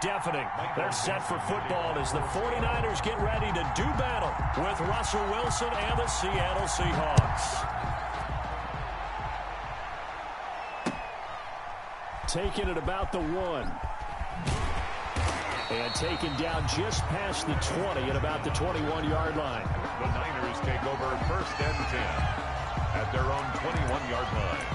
Deafening. They're set for football as the 49ers get ready to do battle with Russell Wilson and the Seattle Seahawks. Taken at about the 1. And taken down just past the 20 at about the 21-yard line. The Niners take over 1st and 10 at their own 21-yard line.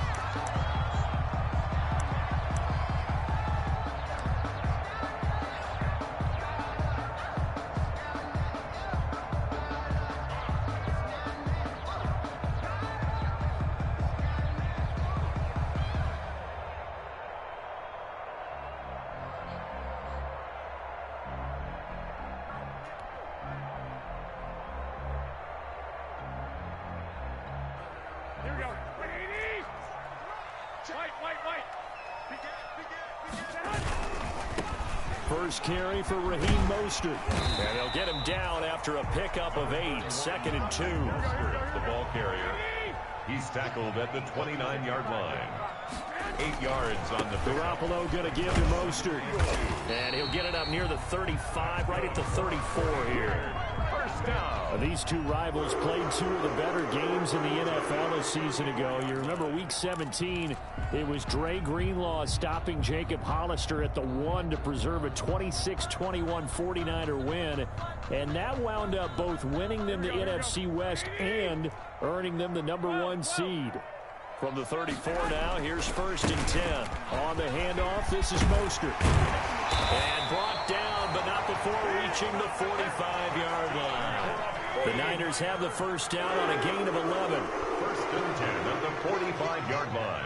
Here we go. First carry for Raheem Mostert. And they'll get him down after a pickup of 8. 2nd and 2. The ball carrier. He's tackled at the 29-yard line. 8 yards on the Garoppolo going to give to Mostert. And he'll get it up near the 35, right at the 34 here. First down. These two rivals played 2 of the better games in the NFL a season ago. You remember week 17, it was Dre Greenlaw stopping Jacob Hollister at the 1 to preserve a 26-21 49er win. And that wound up both winning them the NFC West and earning them the #1 seed. From the 34 now, here's 1st and 10. On the handoff, this is Mostert. And brought down, but not before reaching the 45-yard line. The Niners have the first down on a gain of 11. 1st and 10 at the 45-yard line.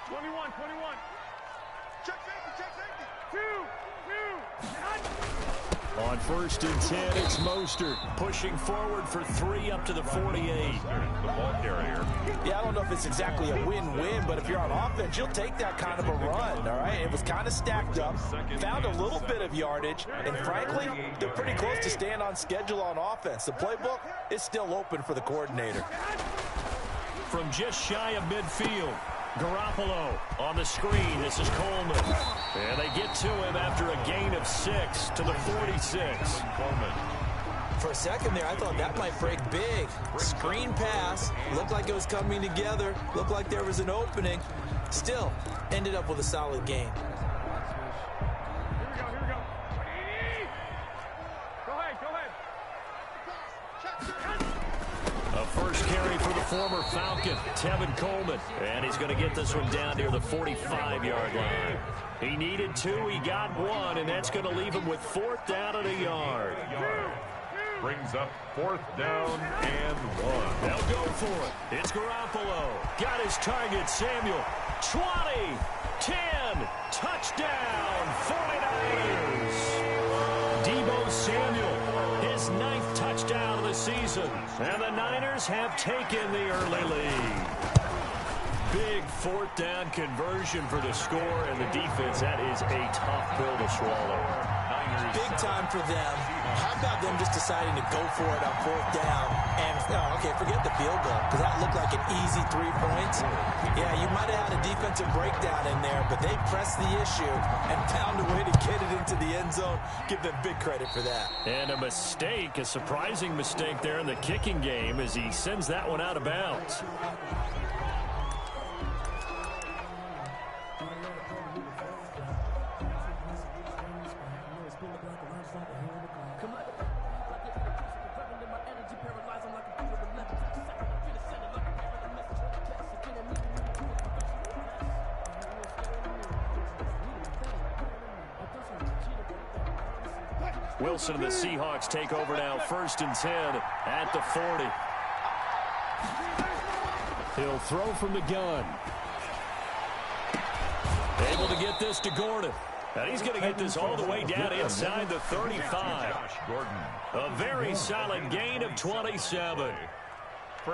21. Check safety. 2. On 1st and 10, it's Mostert pushing forward for 3 up to the 48. The ball carrier. Yeah, I don't know if it's exactly a win-win, but if you're on offense, you'll take that kind of a run, all right? It was kind of stacked up, found a little bit of yardage, and frankly, they're pretty close to staying on schedule on offense. The playbook is still open for the coordinator. From just shy of midfield, Garoppolo on the screen. This is Coleman. And they get to him after a gain of 6 to the 46. Coleman. For a second there, I thought that might break big. Screen pass, looked like it was coming together, looked like there was an opening. Still, ended up with a solid gain. Here we go. Go ahead. A first carry for the former Falcon, Tevin Coleman. And he's going to get this one down near the 45-yard line. He needed 2, he got 1, and that's going to leave him with 4th down and a yard. Brings up 4th down and 1. They'll go for it. It's Garoppolo. Got his target, Samuel. 20, 10, touchdown, 49ers. Deebo Samuel, his 9th touchdown of the season. And the Niners have taken the early lead. Big 4th down conversion for the score, and the defense, that is a tough pill to swallow. Big time for them. How about them just deciding to go for it on 4th down? And, okay, forget the field goal, because that looked like an easy 3 points. Yeah, you might have had a defensive breakdown in there, but they pressed the issue and found a way to get it into the end zone. Give them big credit for that. And a mistake, a surprising mistake there in the kicking game as he sends that one out of bounds. Wilson and the Seahawks take over now, 1st and 10 at the 40. He'll throw from the gun. Able to get this to Gordon. And he's going to get this all the way down inside the 35. A very solid gain of 27.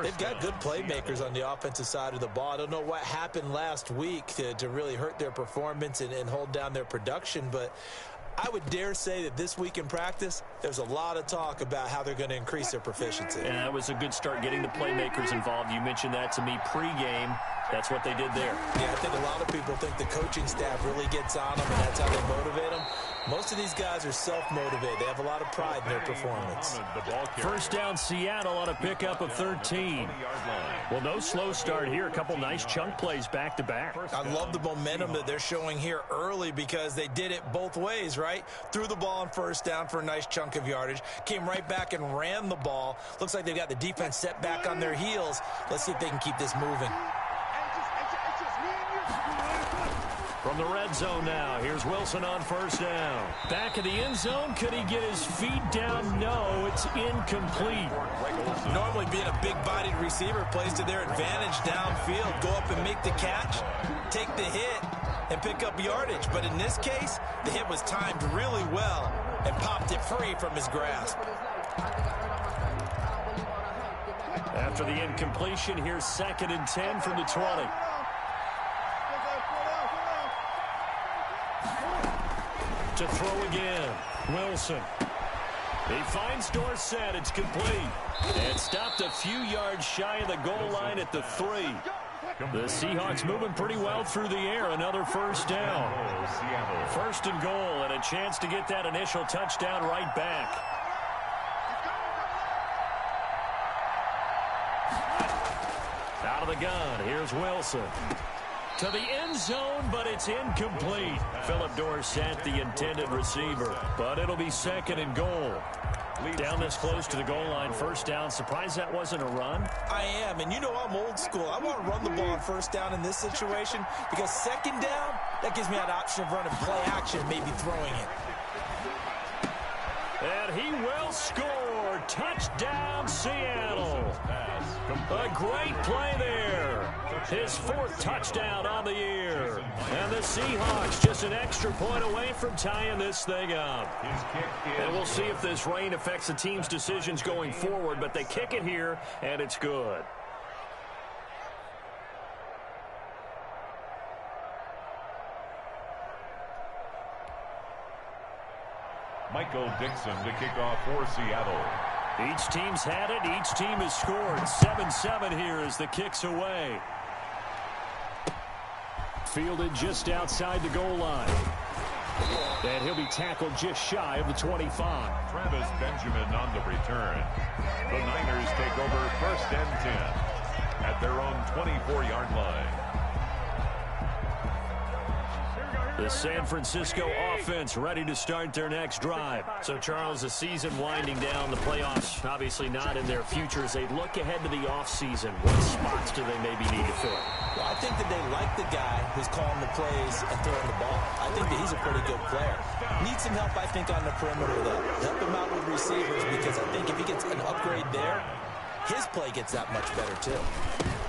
They've got good playmakers on the offensive side of the ball. I don't know what happened last week to really hurt their performance and hold down their production, but I would dare say that this week in practice, there's a lot of talk about how they're going to increase their proficiency. And that was a good start getting the playmakers involved. You mentioned that to me pregame. That's what they did there. Yeah, I think a lot of people think the coaching staff really gets on them, and that's how they motivate them. Most of these guys are self-motivated. They have a lot of pride in their performance. First down, Seattle on a pickup of 13. Well, no slow start here. A couple nice chunk plays back-to-back. I love the momentum that they're showing here early because they did it both ways, right? Threw the ball on first down for a nice chunk of yardage. Came right back and ran the ball. Looks like they've got the defense set back on their heels. Let's see if they can keep this moving. From the red zone now, here's Wilson on first down. Back of the end zone, could he get his feet down? No, it's incomplete. Normally being a big-bodied receiver plays to their advantage downfield. Go up and make the catch, take the hit, and pick up yardage. But in this case, the hit was timed really well and popped it free from his grasp. After the incompletion, here's 2nd and 10 from the 20. To throw again, Wilson. He finds Dorsett. It's complete. And stopped a few yards shy of the goal line at the 3. The Seahawks moving pretty well through the air. Another first down. 1st and goal, and a chance to get that initial touchdown right back. Out of the gun, here's Wilson. To the end zone, but it's incomplete. Philip Dorsett, the intended receiver. But it'll be 2nd and goal. Down this close to the goal line, first down. Surprised that wasn't a run? I am, and you know I'm old school. I want to run the ball on first down in this situation because 2nd down, that gives me that option of running play action, maybe throwing it. And he will score. Touchdown, Seattle. A great play there. His 4th touchdown on the year. And the Seahawks just an extra point away from tying this thing up. And we'll see if this rain affects the team's decisions going forward, but they kick it here, and it's good. Michael Dixon to kick off for Seattle. Each team's had it. Each team has scored. 7-7 here as the kick's away. Fielded just outside the goal line. And he'll be tackled just shy of the 25. Travis Benjamin on the return. The Niners take over 1st and 10 at their own 24-yard line. The San Francisco offense ready to start their next drive. So, Charles, the season winding down, the playoffs obviously not in their future. As they look ahead to the offseason, what spots do they maybe need to fill? Well, I think that they like the guy who's calling the plays and throwing the ball. I think that he's a pretty good player. Needs some help, I think, on the perimeter, though. Help him out with receivers because I think if he gets an upgrade there, his play gets that much better, too.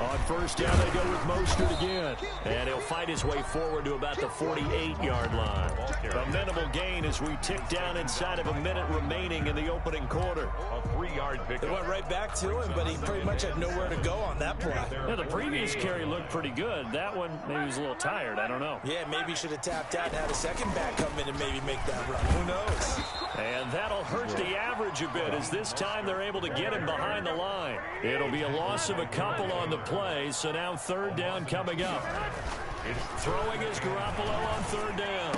On first down, they go with Mostert again. And he'll fight his way forward to about the 48-yard line. A minimal gain as we tick down inside of a minute remaining in the opening quarter. A 3-yard pick. They went right back to him, but he pretty much had nowhere to go on that play. Yeah, the previous carry looked pretty good. That one, maybe he was a little tired. I don't know. Yeah, maybe he should have tapped out and had a second back come in and maybe make that run. Who knows? And that'll hurt the average a bit as this time they're able to get him behind the line. It'll be a loss of a couple on the play, so now 3rd down coming up. Throwing is Garoppolo on 3rd down.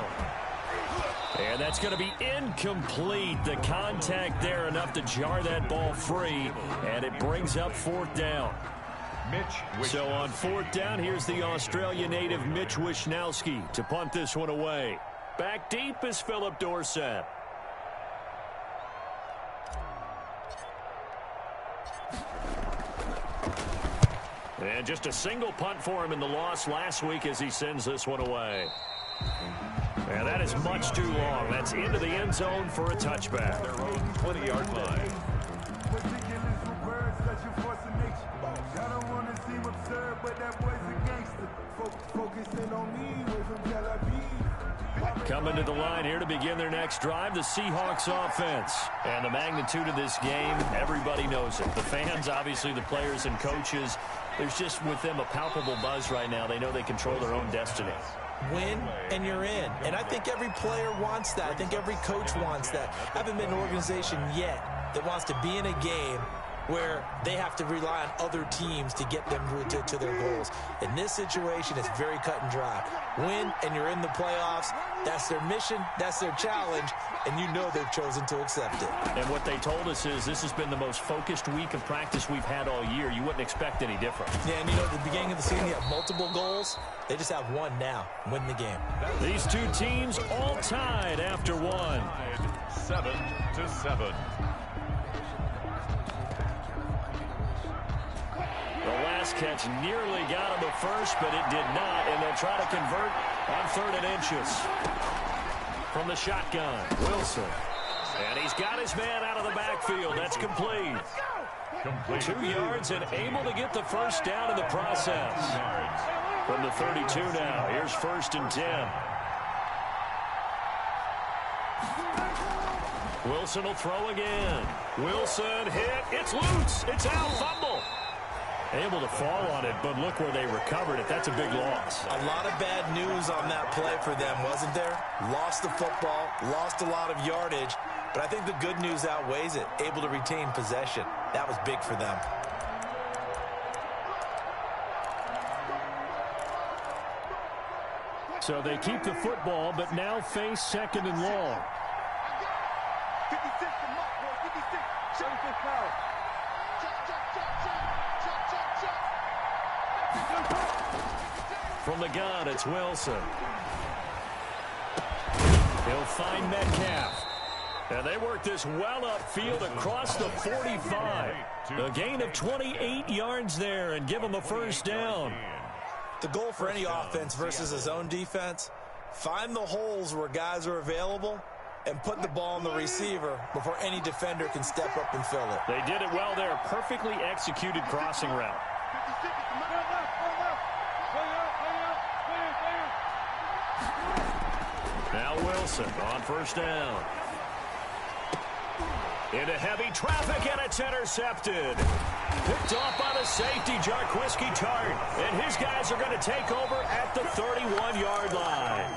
And that's going to be incomplete. The contact there enough to jar that ball free, and it brings up 4th down. So on 4th down, here's the Australia native Mitch Wishnowsky to punt this one away. Back deep is Philip Dorsett. And just a single punt for him in the loss last week as he sends this one away. And that is much too long. That's into the end zone for a touchback. Their own 20-yard line. Coming to the line here to begin their next drive, the Seahawks offense. And the magnitude of this game, everybody knows it. The fans, obviously the players and coaches, there's just with them a palpable buzz right now. They know they control their own destiny. win, and you're in. And I think every player wants that. I think every coach wants that. I haven't been an organization yet that wants to be in a game where they have to rely on other teams to get them to their goals. In this situation, it's very cut and dry. Win, and you're in the playoffs. That's their mission. That's their challenge. And you know they've chosen to accept it. And what they told us is this has been the most focused week of practice we've had all year. You wouldn't expect any different. Yeah, and you know, at the beginning of the season, you have multiple goals. They just have one now. Win the game. These two teams all tied after one. 7-7. The last catch nearly got him at first, but it did not, and they'll try to convert on 3rd and inches. From the shotgun, Wilson. And he's got his man out of the backfield. That's complete. 2 yards and able to get the first down in the process. From the 32 now, here's 1st and 10. Wilson will throw again. Wilson hit. It's loose. It's out. Fumble. Able to fall on it, but look where they recovered it. That's a big loss. A lot of bad news on that play for them, wasn't there? Lost the football, lost a lot of yardage, but I think the good news outweighs it. Able to retain possession. That was big for them. So they keep the football, but now face 2nd and long. 56 to Mark, boy. 56. 76 power. From the gun, it's Wilson. He'll find Metcalf. And they work this well upfield across the 45. A gain of 28 yards there and give them a first down. The goal for any offense versus a zone defense, find the holes where guys are available and put the ball on the receiver before any defender can step up and fill it. They did it well there. Perfectly executed crossing route. Now Wilson on 1st down. Into heavy traffic, and it's intercepted. Picked off by the safety, Jarquiski Tart. And his guys are going to take over at the 31-yard line.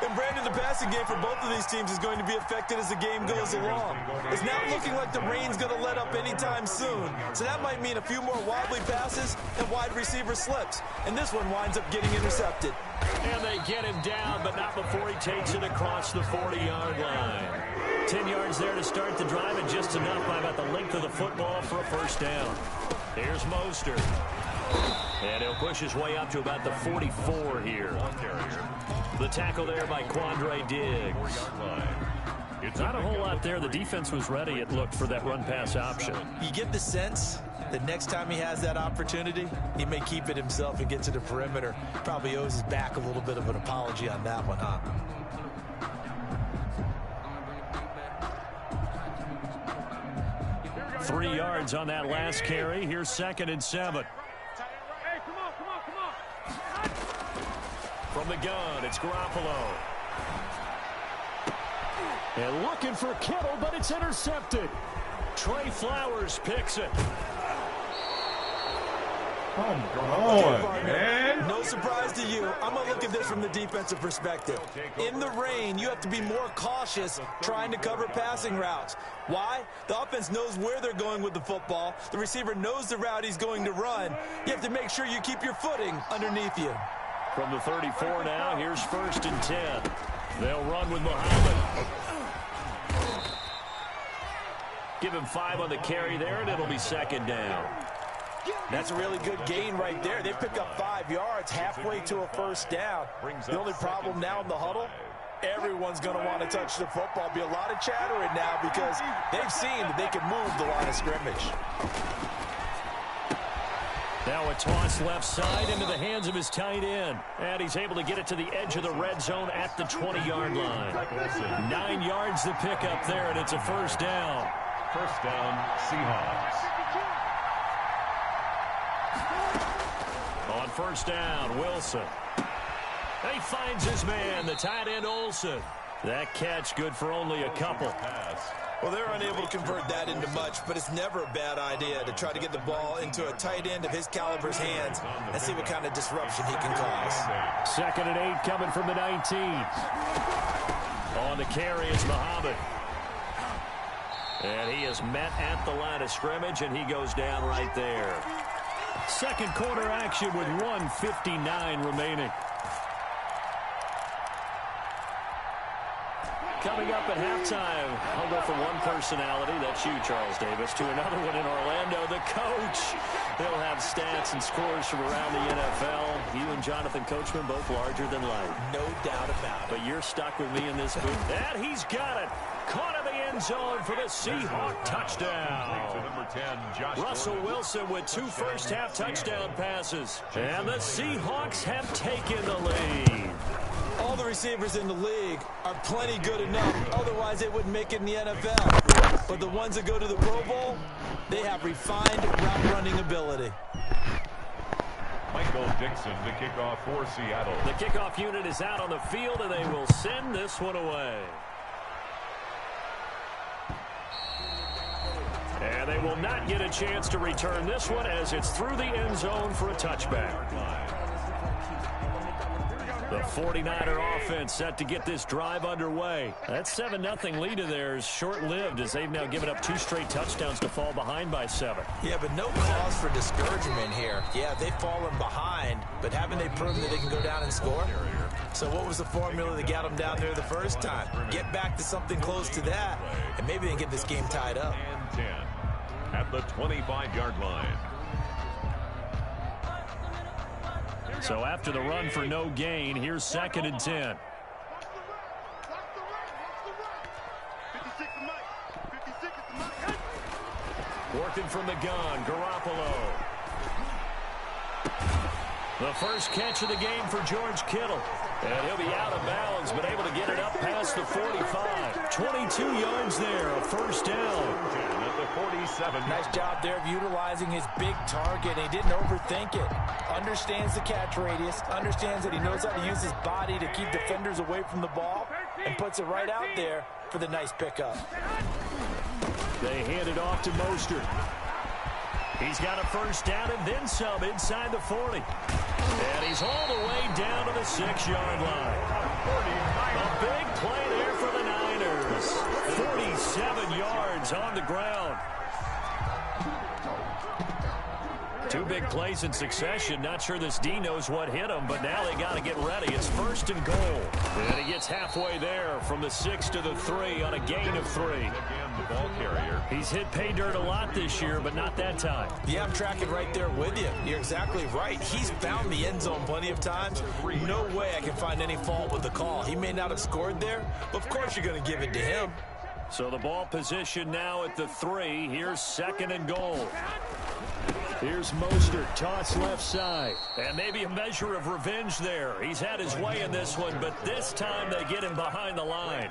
And Brandon, the passing game for both of these teams is going to be affected as the game goes along. It's not looking like the rain's going to let up anytime soon. So that might mean a few more wobbly passes and wide receiver slips. And this one winds up getting intercepted. And they get him down, but not before he takes it across the 40-yard line. 10 yards there to start the drive, and just enough by about the length of the football for a first down. Here's Mostert. And he'll push his way up to about the 44 here. The tackle there by Quandre Diggs. It's not a whole lot there. The defense was ready, it looked, for that run-pass option. You get the sense that next time he has that opportunity, he may keep it himself and get to the perimeter. Probably owes his back a little bit of an apology on that one, huh? Three yards on that last carry. Here's 2nd and 7. Hey, come on. From the gun, it's Garoppolo. And looking for Kittle, but it's intercepted. Trey Flowers picks it. Come on, man. No surprise to you. I'm going to look at this from the defensive perspective. In the rain, you have to be more cautious trying to cover passing routes. Why? The offense knows where they're going with the football. The receiver knows the route he's going to run. You have to make sure you keep your footing underneath you. From the 34 now, here's 1st and 10. They'll run with Muhammad. Give him 5 on the carry there, and it'll be 2nd down. That's a really good gain right there. They pick up 5 yards halfway to a first down. The only problem now in the huddle, everyone's going to want to touch the football. Be a lot of chattering now because they've seen that they can move the line of scrimmage. Now a toss left side into the hands of his tight end. And he's able to get it to the edge of the red zone at the 20-yard line. 9 yards to pick up there, and it's a first down. First down, Seahawks. On first down, Wilson. He finds his man, the tight end Olsen. That catch good for only a couple. Well, they're unable to convert that into much, but it's never a bad idea to try to get the ball into a tight end of his caliber's hands and see what kind of disruption he can cause. 2nd and 8 coming from the 19. On the carry is Muhammad. And he is met at the line of scrimmage, and he goes down right there. Second quarter action with 1:59 remaining. Coming up at halftime, I'll go from one personality, that's you, Charles Davis, to another one in Orlando, the coach. He'll have stats and scores from around the NFL. You and Jonathan Coachman both larger than life. No doubt about it. But you're stuck with me in this booth. And he's got it. Caught in the end zone for the Seahawk touchdown. Russell Wilson with 2 first-half touchdown passes. And the Seahawks have taken the lead. All the receivers in the league are plenty good enough. Otherwise, they wouldn't make it in the NFL. But the ones that go to the Pro Bowl, they have refined route-running ability. Michael Dixon, the kickoff for Seattle. The kickoff unit is out on the field, and they will send this one away. And they will not get a chance to return this one as it's through the end zone for a touchback. The 49er offense set to get this drive underway. That 7-0 lead of theirs short-lived as they've now given up 2 straight touchdowns to fall behind by 7. Yeah, but no cause for discouragement here. Yeah, they've fallen behind, but haven't they proven that they can go down and score? So what was the formula that got them down there the first time? Get back to something close to that, and maybe they can get this game tied up. And 10 at the 25-yard line. So after the run for no gain, here's 2nd and 10. Working from the gun, Garoppolo. The first catch of the game for George Kittle. And he'll be out of bounds, but able to get it up past the 45. 22 yards there, a first down. At the 47. Nice job there of utilizing his big target. He didn't overthink it. Understands the catch radius. Understands that he knows how to use his body to keep defenders away from the ball. And puts it right out there for the nice pickup. They hand it off to Mostert. He's got a first down and then some inside the 40. And he's all the way down to the 6-yard line. A big play there for the Niners. 47 yards on the ground. 2 big plays in succession. Not sure this D knows what hit him, but now they got to get ready. It's 1st and goal. And he gets halfway there from the 6 to the 3 on a gain of 3. Again, the ball carrier. He's hit pay dirt a lot this year, but not that time. Yeah, I'm tracking right there with you. You're exactly right. He's found the end zone plenty of times. No way I can find any fault with the call. He may not have scored there, but of course you're going to give it to him. So the ball position now at the 3. Here's 2nd and goal. Here's Mostert, toss left side. And maybe a measure of revenge there. He's had his way in this one, but this time they get him behind the line.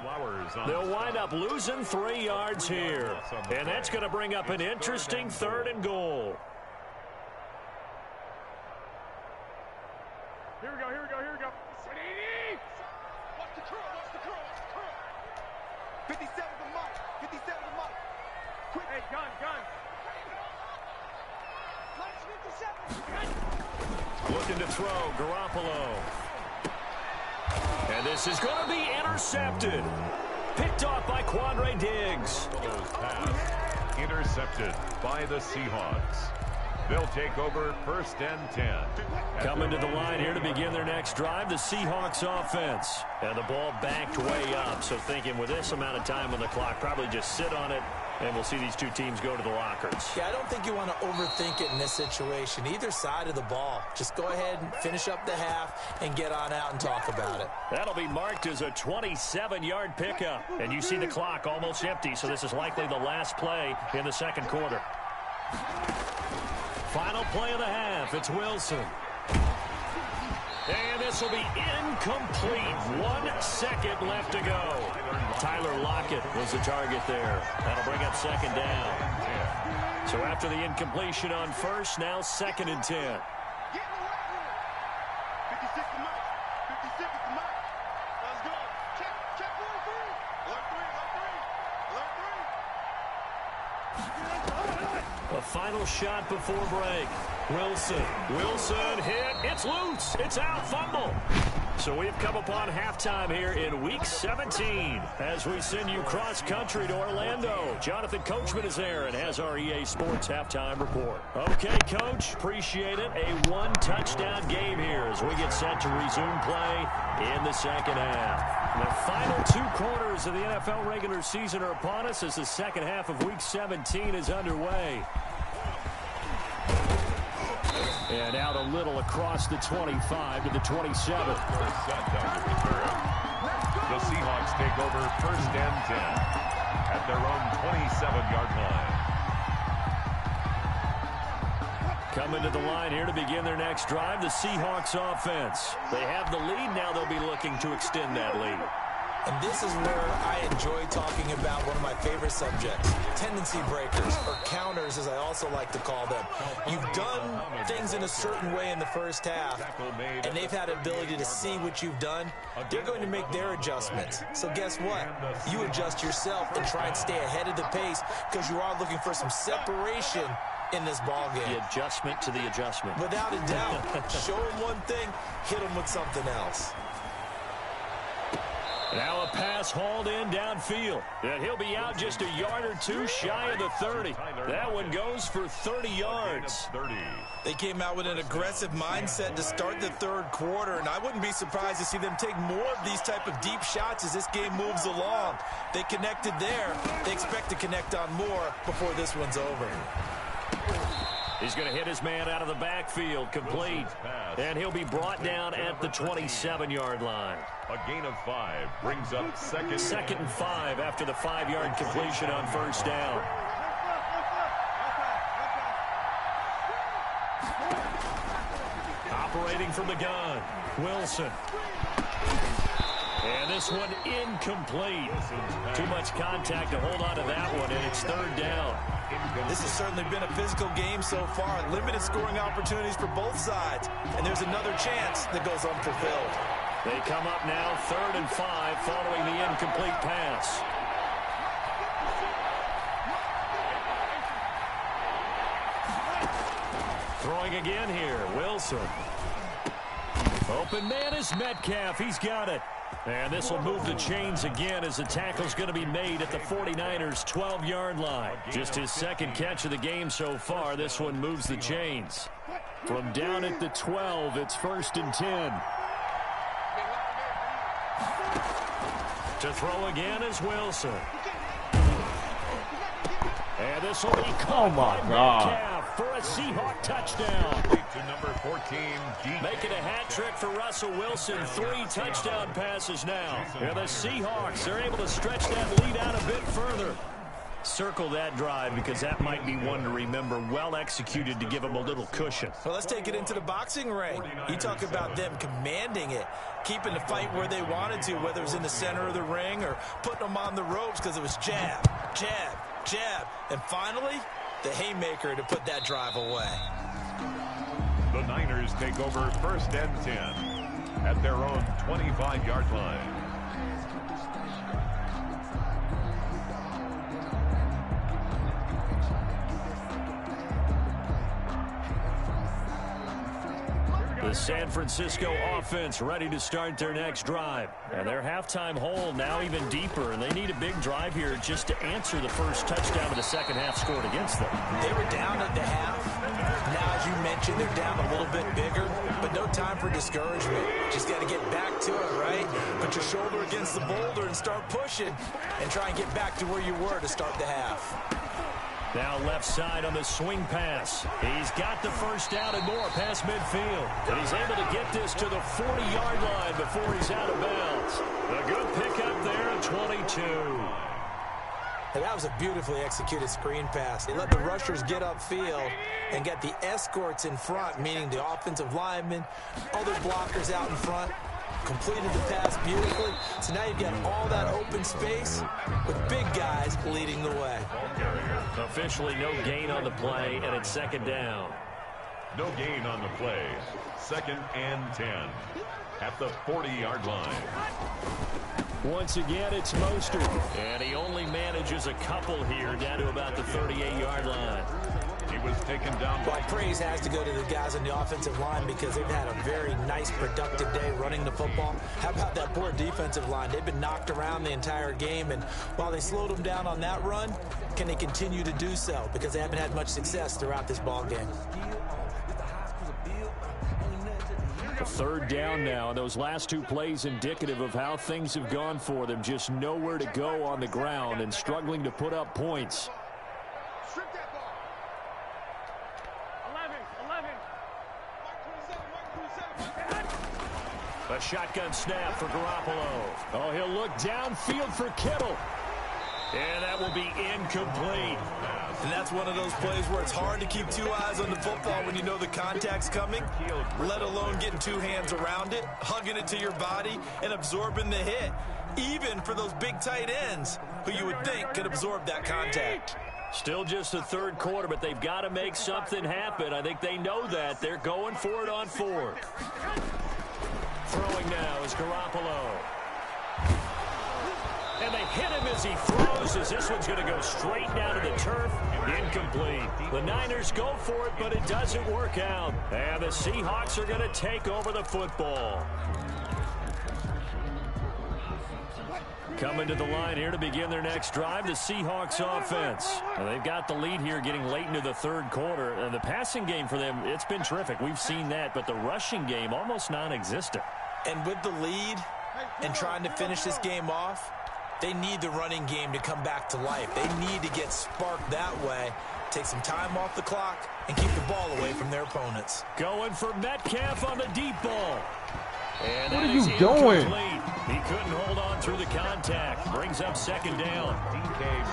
They'll wind up losing 3 yards here. And that's going to bring up an interesting 3rd and goal. Here we go, here we go, here we go. Watch the curl, watch the curl, watch the curl. 57 to Mike, 57 to Mike. Quick. Hey, gun. Looking to throw, Garoppolo. And this is going to be intercepted. Picked off by Quandre Diggs. Pass intercepted by the Seahawks. They'll take over 1st and 10. Coming to the line here to begin their next drive, the Seahawks offense. And the ball backed way up, so thinking with this amount of time on the clock, probably just sit on it, and we'll see these 2 teams go to the lockers. Yeah, I don't think you want to overthink it in this situation. Either side of the ball. Just go ahead and finish up the half and get on out and talk about it. That'll be marked as a 27-yard pickup. And you see the clock almost empty, so this is likely the last play in the 2nd quarter. Final play of the half. It's Wilson. And this will be incomplete. 1 second left to go. Tyler Lockett was the target there. That'll bring up 2nd down. So after the incompletion on 1st, now 2nd and 10. 56 to Mike, 56 to Mike. Let's go. Check 44. A final shot before break. Wilson hit. It's loose. It's out. Fumble. So we've come upon halftime here in Week 17 as we send you cross-country to Orlando. Jonathan Coachman is there and has our EA Sports halftime report. Okay, Coach, appreciate it. A one-touchdown game here as we get set to resume play in the second half. The final 2 quarters of the NFL regular season are upon us as the second half of Week 17 is underway. And out a little across the 25 to the 27. The Seahawks take over first and 10 at their own 27-yard line. Coming to the line here to begin their next drive, the Seahawks offense. They have the lead. Now they'll be looking to extend that lead. And this is where I enjoy talking about one of my favorite subjects, tendency breakers, or counters as I also like to call them. You've done things in a certain way in the first half, and they've had the ability to see what you've done. They're going to make their adjustments. So guess what? You adjust yourself and try and stay ahead of the pace because you are looking for some separation in this ball game. The adjustment to the adjustment. Without a doubt. Show them one thing, hit them with something else. Now a pass hauled in downfield. And he'll be out just a yard or two shy of the 30. That one goes for 30 yards. They came out with an aggressive mindset to start the third quarter, and I wouldn't be surprised to see them take more of these type of deep shots as this game moves along. They connected there. They expect to connect on more before this one's over. He's going to hit his man out of the backfield, complete. And he'll be brought down at the 27-yard line. A gain of 5 brings up second and 5 after the 5-yard completion on first down. Operating from the gun, Wilson. And this one incomplete. Too much contact to hold on to that one, and it's third down. This has certainly been a physical game so far. Limited scoring opportunities for both sides. And there's another chance that goes unfulfilled. They come up now 3rd and 5 following the incomplete pass. Throwing again here, Wilson. Open man is Metcalf. He's got it. And this will move the chains again as the tackle's going to be made at the 49ers' 12-yard line. Just his second catch of the game so far. This one moves the chains. From down at the 12, it's 1st and 10. To throw again is Wilson. And this will be caught by Metcalf for a Seahawk touchdown. To number 14, making a hat trick for Russell Wilson. 3 touchdown passes now. And the Seahawks, they're able to stretch that lead out a bit further. Circle that drive because that might be one to remember. Well executed to give them a little cushion. Well, let's take it into the boxing ring. You talk about them commanding it, keeping the fight where they wanted to, whether it was in the center of the ring or putting them on the ropes because it was jab, jab, jab. And finally, the haymaker to put that drive away. The Niners take over 1st and 10 at their own 25-yard line. The San Francisco offense ready to start their next drive. And their halftime hole now even deeper, and they need a big drive here just to answer the first touchdown of the second half scored against them. They were down at the half. Now, as you mentioned, they're down a little bit bigger, but no time for discouragement. Just got to get back to it, right? Put your shoulder against the boulder and start pushing and try and get back to where you were to start the half. Now left side on the swing pass. He's got the first down and more past midfield. And he's able to get this to the 40-yard line before he's out of bounds. A good pickup there at 22. And that was a beautifully executed screen pass. They let the rushers get upfield and get the escorts in front, meaning the offensive linemen, other blockers out in front. Completed the pass beautifully. So now you've got all that open space with big guys leading the way. Officially no gain on the play, and it's second down. No gain on the play. 2nd and 10 at the 40-yard line. Once again, it's Mostert. And he only manages a couple here down to about the 38-yard line. was taken down. Well, praise has to go to the guys on the offensive line because they've had a very nice, productive day running the football. How about that poor defensive line? They've been knocked around the entire game, and while they slowed them down on that run, can they continue to do so? Because they haven't had much success throughout this ball game. Third down now, and those last two plays indicative of how things have gone for them. Just nowhere to go on the ground and struggling to put up points. Strip that ball. 11. Mark 27. A shotgun snap for Garoppolo. Oh, he'll look downfield for Kittle. And that will be incomplete. And that's one of those plays where it's hard to keep two eyes on the football when you know the contact's coming, let alone getting two hands around it, hugging it to your body, and absorbing the hit, even for those big tight ends who you would think could absorb that contact. Still just the third quarter, but they've got to make something happen. I think they know that. They're going for it on fourth. Throwing now is Garoppolo. And they hit him as he throws, as this one's going to go straight down to the turf. Incomplete. The Niners go for it, but it doesn't work out. And the Seahawks are going to take over the football. Coming to the line here to begin their next drive, the Seahawks offense. And they've got the lead here getting late into the third quarter. And the passing game for them, it's been terrific. We've seen that, but the rushing game almost non-existent. And with the lead and trying to finish this game off, they need the running game to come back to life. They need to get sparked that way, take some time off the clock, and keep the ball away from their opponents. Going for Metcalf on the deep ball. And what are you doing? He couldn't hold on through the contact. Brings up second down.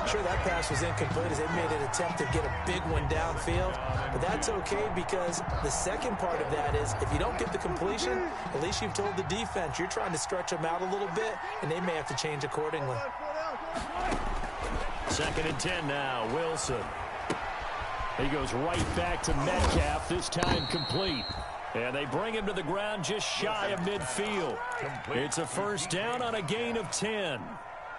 Sure, that pass was incomplete as they made an attempt to get a big one downfield. But that's okay because the second part of that is if you don't get the completion, at least you've told the defense you're trying to stretch them out a little bit, and they may have to change accordingly. 2nd and 10 now. Wilson. He goes right back to Metcalf, this time complete. And they bring him to the ground just shy of midfield. It's a first down on a gain of 10.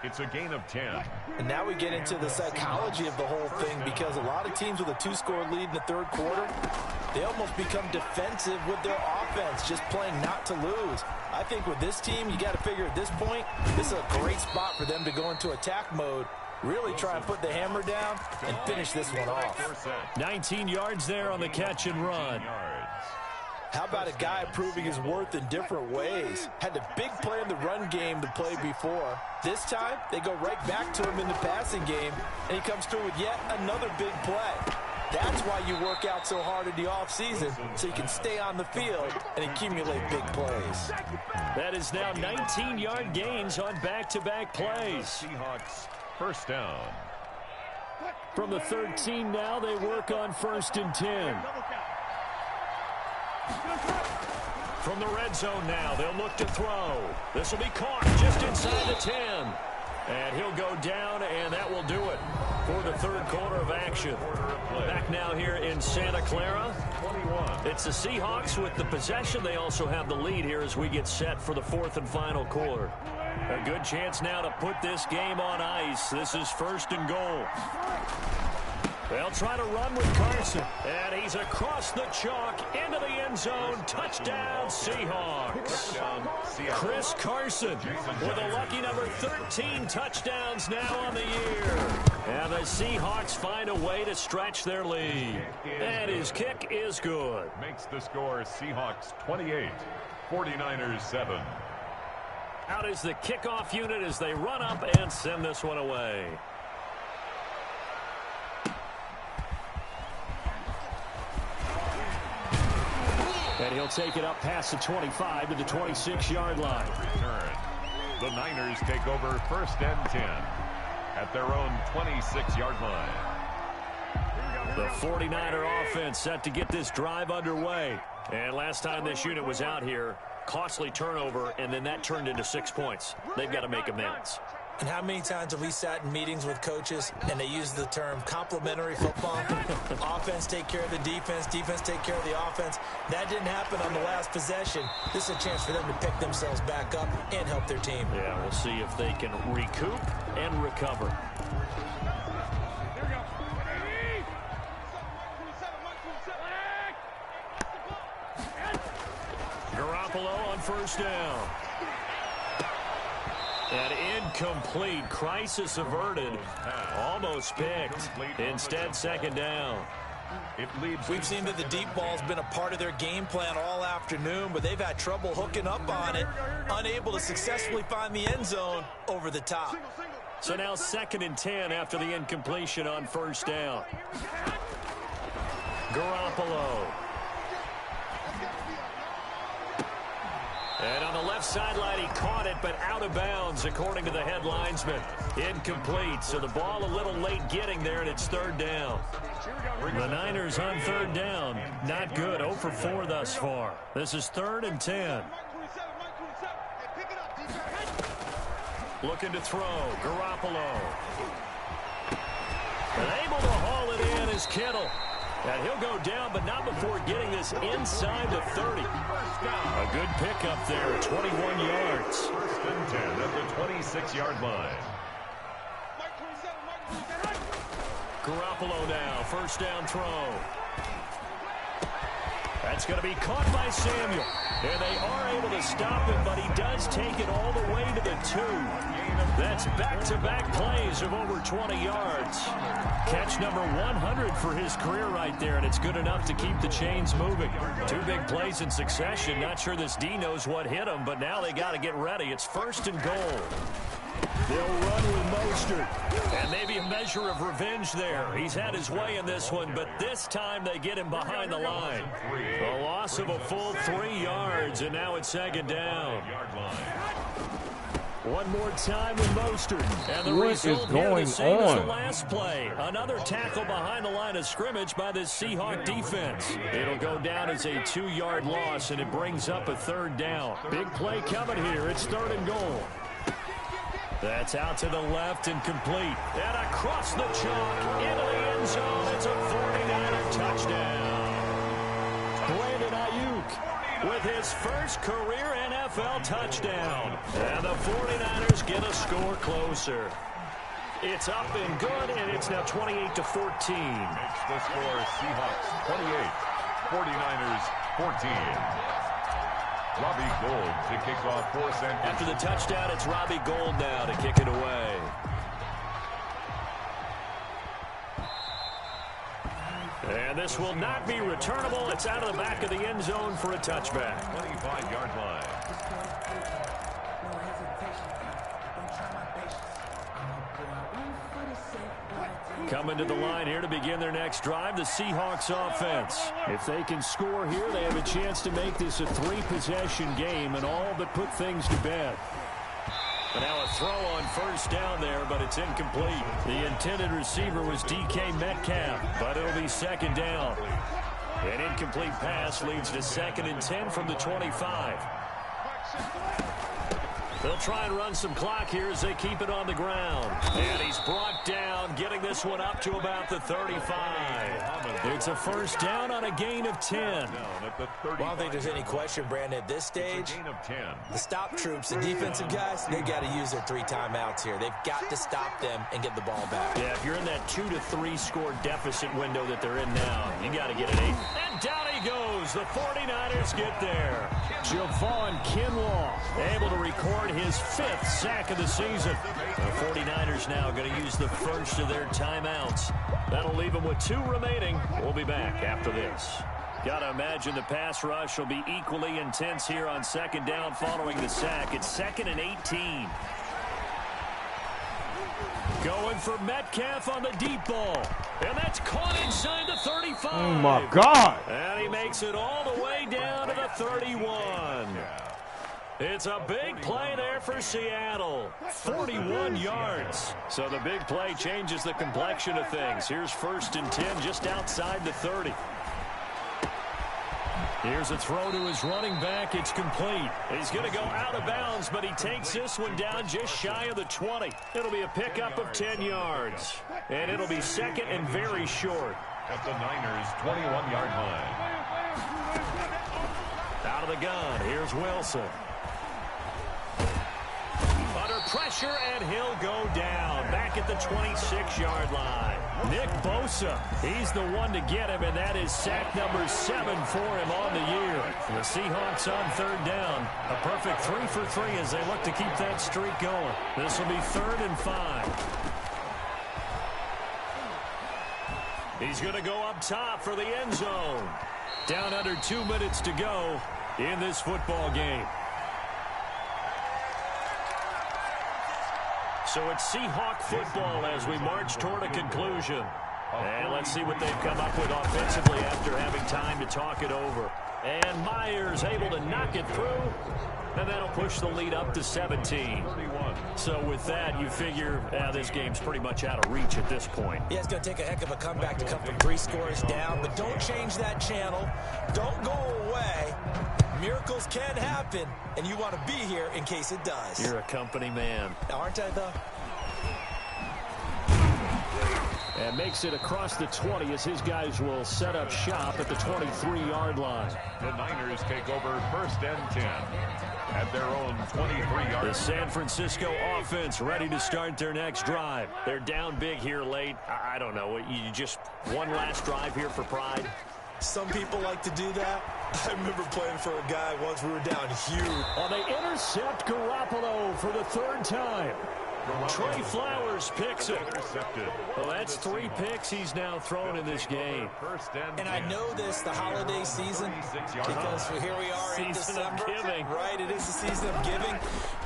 It's a gain of 10. And now we get into the psychology of the whole thing because a lot of teams with a 2-score lead in the third quarter, they almost become defensive with their offense, just playing not to lose. I think with this team, you got to figure at this point, this is a great spot for them to go into attack mode, really try and put the hammer down and finish this one off. 19 yards there on the catch and run. How about a guy proving his worth in different ways? Had a big play in the run game to play before. This time, they go right back to him in the passing game, and he comes through with yet another big play. That's why you work out so hard in the offseason, so you can stay on the field and accumulate big plays. That is now 19-yard gains on back-to-back plays. Seahawks first down. From the 13 now, they work on 1st and 10. From the red zone now, they'll look to throw. This will be caught just inside the 10. And he'll go down, and that will do it for the third quarter of action. Back now here in Santa Clara. It's the Seahawks with the possession. They also have the lead here as we get set for the fourth and final quarter. A good chance now to put this game on ice. This is 1st and goal. They'll try to run with Carson. And he's across the chalk into the end zone. Touchdown, Seahawks. Chris Carson with a lucky number 13 touchdowns now on the year. And the Seahawks find a way to stretch their lead. And his kick is good. Makes the score Seahawks 28, 49ers 7. Out is the kickoff unit as they run up and send this one away. And he'll take it up past the 25 to the 26-yard line. Return. The Niners take over 1st and 10 at their own 26-yard line. The 49er offense set to get this drive underway. And last time this unit was out here, costly turnover, and then that turned into 6 points. They've got to make amends. And how many times have we sat in meetings with coaches and they use the term complementary football? Offense take care of the defense, defense take care of the offense. That didn't happen on the last possession. This is a chance for them to pick themselves back up and help their team. Yeah, we'll see if they can recoup and recover. Garoppolo on first down. An incomplete. Crisis averted. Almost picked. Instead, second down. We've seen that the deep ball's been a part of their game plan all afternoon, but they've had trouble hooking up on it, unable to successfully find the end zone over the top. So now 2nd and 10 after the incompletion on first down. Garoppolo. And on the left sideline, he caught it, but out of bounds, according to the head linesman. Incomplete, so the ball a little late getting there, and it's 3rd down. The Niners on 3rd down. Not good, 0 for 4 thus far. This is 3rd and 10. Looking to throw, Garoppolo. And able to haul it in is Kittle. And he'll go down, but not before getting this inside the 30. A good pickup there, 21 yards. 1st and 10 at the 26-yard line. Garoppolo now, 1st down throw. That's going to be caught by Samuel. And they are able to stop him, but he does take it all the way to the 2. That's back-to-back plays of over 20 yards. Catch number 100 for his career right there, and it's good enough to keep the chains moving. 2 big plays in succession. Not sure this D knows what hit him, but now they got to get ready. It's 1st and goal. They'll run with Mostert. And maybe a measure of revenge there. He's had his way in this one, but this time they get him behind the line. A loss of a full 3 yards, and now it's 2nd down. One more time with Mostert. And the result here the same as the last play. Another tackle behind the line of scrimmage by this Seahawk defense. It'll go down as a 2-yard loss, and it brings up a 3rd down. Big play coming here. It's 3rd and goal. That's out to the left and complete. And across the chalk into the end zone. It's a 49er touchdown. Brandon Ayuk with his first career NFL touchdown. And the 49ers get a score closer. It's up and good, and it's now 28-14. Makes the score Seahawks 28, 49ers 14. Robbie Gould to kick off for San Francisco. After the touchdown, it's Robbie Gould now to kick it away. And this will not be returnable. It's out of the back of the end zone for a touchback. 25-yard line. Coming to the line here to begin their next drive, the Seahawks offense. If they can score here, they have a chance to make this a 3-possession game and all but put things to bed. But now a throw on 1st down there, but it's incomplete. The intended receiver was DK Metcalf, but it'll be 2nd down. An incomplete pass leads to 2nd and 10 from the 25. They'll try and run some clock here as they keep it on the ground. And he's brought down, getting this one up to about the 35. It's a 1st down on a gain of 10. Well, I don't think there's any question, Brandon, at this stage, the stop troops, the defensive guys, they got to use their 3 timeouts here. They've got to stop them and get the ball back. Yeah, if you're in that 2 to 3 score deficit window that they're in now, you got to get an 8. And down he goes. The 49ers get there. Javon Kinlaw able to record his 5th sack of the season. The 49ers now going to use the first of their timeouts. That'll leave them with 2 remaining. We'll be back after this. Got to imagine the pass rush will be equally intense here on 2nd down following the sack. It's 2nd and 18. Going for Metcalf on the deep ball. And that's caught inside the 35. Oh, my God. And he makes it all the way down to the 31. It's a big play there for Seattle. 41 yards. So the big play changes the complexion of things. Here's 1st and 10 just outside the 30. Here's a throw to his running back. It's complete. He's going to go out of bounds, but he takes this one down just shy of the 20. It'll be a pickup of 10 yards. And it'll be 2nd and very short. At the Niners' 21-yard line. Out of the gun. Here's Wilson. Under pressure, and he'll go down. Back at the 26-yard line. Nick Bosa, he's the one to get him, and that is sack number 7 for him on the year. The Seahawks on 3rd down. A perfect 3 for 3 as they look to keep that streak going. This will be 3rd and 5. He's going to go up top for the end zone. Down under 2 minutes to go in this football game. So it's Seahawk football as we march toward a conclusion. And let's see what they've come up with offensively after having time to talk it over. And Myers able to knock it through. And that'll push the lead up to 17. So with that, you figure this game's pretty much out of reach at this point. Yeah, it's going to take a heck of a comeback to come from 3 scores down. But don't change that channel. Don't go away. Miracles can happen, and you want to be here in case it does. You're a company man. Aren't I, though? And makes it across the 20 as his guys will set up shop at the 23-yard line. The Niners take over 1st and 10 at their own 23-yard. The San Francisco offense ready to start their next drive. They're down big here late. I don't know. You just one last drive here for pride? Some people like to do that. I remember playing for a guy once. We were down huge. Oh, they intercept Garoppolo for the 3rd time. Trey Flowers picks it. Well, that's 3 picks he's now thrown in this game. And I know this, the holiday season, because here we are in December. Right, it is the season of giving.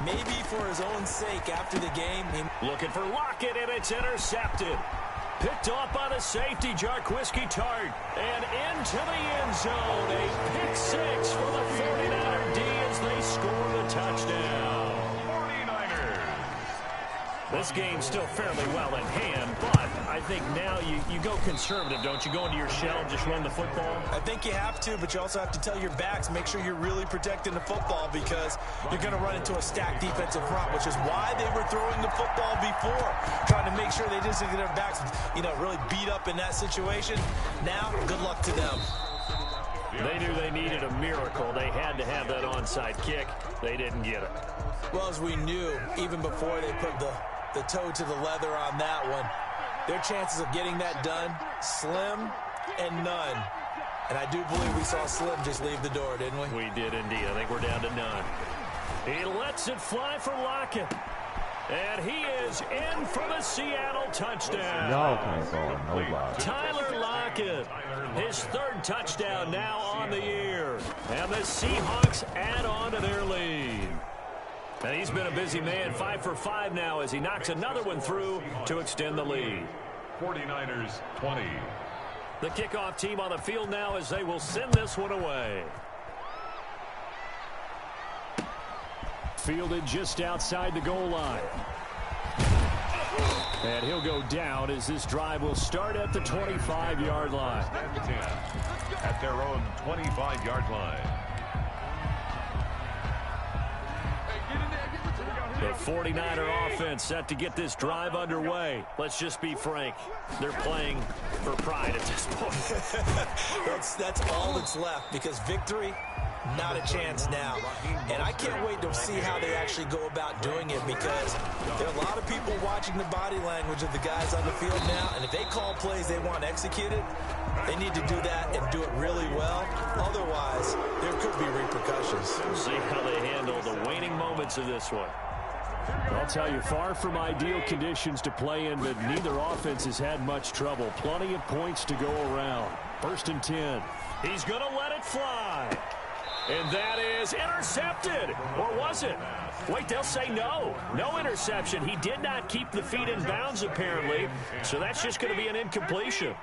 Maybe for his own sake after the game. Looking for Lockett, and it's intercepted. Picked off by the safety, Jarquiski Tart. And into the end zone. A pick 6 for the 49er D as they score the touchdown. 49ers. This game's still fairly well in hand, but I think now you go conservative, don't you? Go into your shell and just run the football? I think you have to, but you also have to tell your backs, make sure you're really protecting the football because you're going to run into a stacked defensive front, which is why they were throwing the football before, trying to make sure they didn't get their backs, really beat up in that situation. Now, good luck to them. They knew they needed a miracle. They had to have that onside kick. They didn't get it. Well, as we knew, even before they put the toe to the leather on that one, their chances of getting that done, slim and none. And I do believe we saw Slim just leave the door, didn't we? We did indeed. I think we're down to none. He lets it fly for Lockett. And he is in for the Seattle touchdown. Y'all can't call him nobody. Tyler Lockett, his 3rd touchdown now on the year. And the Seahawks add on to their lead. And he's been a busy man, 5 for 5 now as he knocks another one through to extend the lead. 49ers 20. The kickoff team on the field now as they will send this one away. Fielded just outside the goal line. And he'll go down as this drive will start at the 25-yard line. 10 at their own 25-yard line. The 49er offense set to get this drive underway. Let's just be frank. They're playing for pride at this point. That's all that's left because victory, not a chance now. And I can't wait to see how they actually go about doing it because there are a lot of people watching the body language of the guys on the field now. And if they call plays they want executed, they need to do that and do it really well. Otherwise, there could be repercussions. We'll see how they handle the waning moments of this one. I'll tell you, far from ideal conditions to play in, but neither offense has had much trouble. Plenty of points to go around. 1st and 10. He's going to let it fly. And that is intercepted. Or was it? Wait, they'll say no. No interception. He did not keep the feet in bounds, apparently. So that's just going to be an incompletion.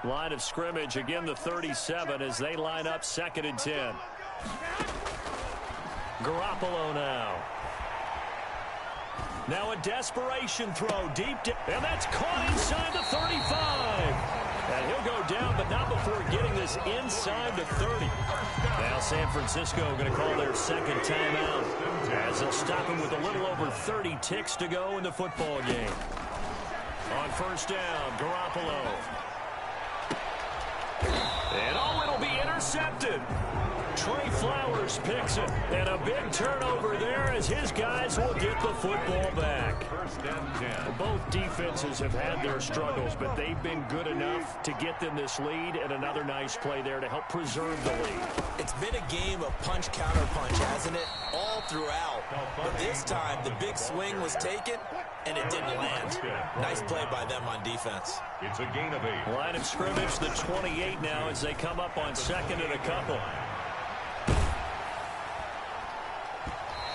Line of scrimmage, again, the 37 as they line up 2nd and 10. Garoppolo now. Now a desperation throw deep, and that's caught inside the 35. And he'll go down, but not before getting this inside the 30. Now San Francisco going to call their 2nd timeout as they'll stop him with a little over 30 ticks to go in the football game. On 1st down, Garoppolo. And it'll be intercepted. Trey Flowers picks it. And a big turnover there as his guys will get the football back. First and 10. Both defenses have had their struggles, but they've been good enough to get them this lead, and another nice play there to help preserve the lead. It's been a game of punch-counter-punch, hasn't it? All throughout. But this time, the big swing was taken, and it didn't land. Nice play by them on defense. It's a gain of 8. Line of scrimmage, the 28 now as they come up on second and a couple.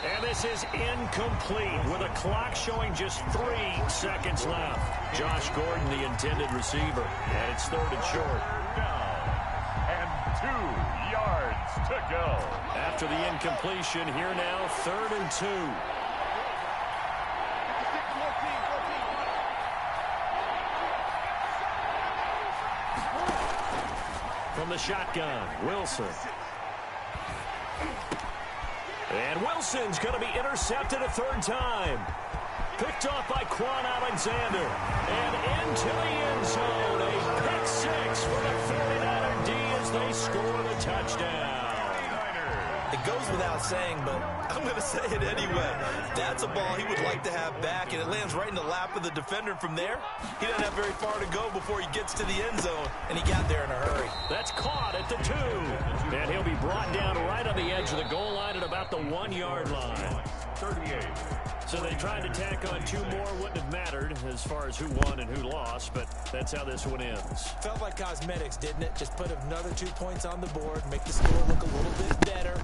And this is incomplete with a clock showing just 3 seconds left. Josh Gordon, the intended receiver, and it's third and short. Down. And 2 yards to go. After the incompletion, here now, third and 2. From the shotgun, Wilson. And Wilson's going to be intercepted a third time. Picked off by Quan Alexander. And into the end zone. A pick 6 for the 49er D as they score the touchdown. It goes without saying, but I'm going to say it anyway. That's a ball he would like to have back, and it lands right in the lap of the defender from there. He doesn't have very far to go before he gets to the end zone, and he got there in a hurry. That's caught at the 2. And he'll be brought down right on the edge of the goal line at about the 1-yard line. 38. So they tried to tack on 2 more. Wouldn't have mattered as far as who won and who lost, but that's how this one ends. Felt like cosmetics, didn't it? Just put another 2 points on the board, make the score look a little bit better.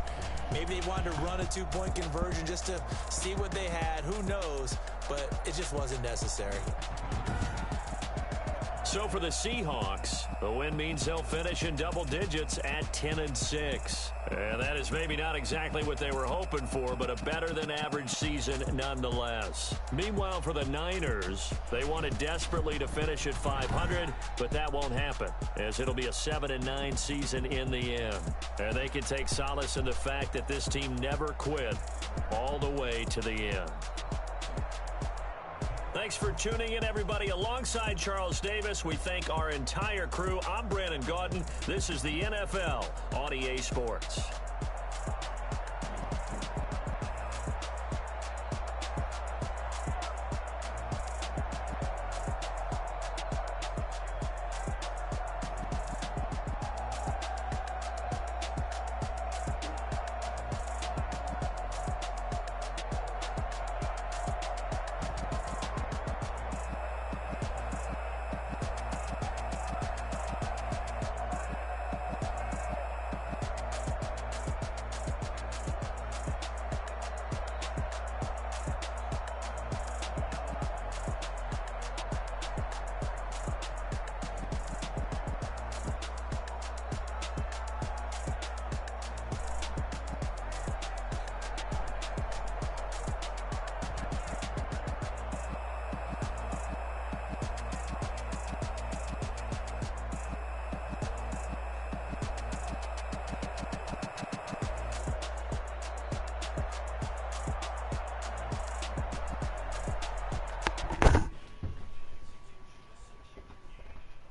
Maybe they wanted to run a 2-point conversion just to see what they had. Who knows? But it just wasn't necessary. So for the Seahawks, the win means they'll finish in double digits at 10-6. And that is maybe not exactly what they were hoping for, but a better than average season nonetheless. Meanwhile, for the Niners, they wanted desperately to finish at 500, but that won't happen, as it'll be a 7-9 season in the end. And they can take solace in the fact that this team never quit all the way to the end. Thanks for tuning in, everybody. Alongside Charles Davis, we thank our entire crew. I'm Brandon Gaudin. This is the NFL on EA Sports.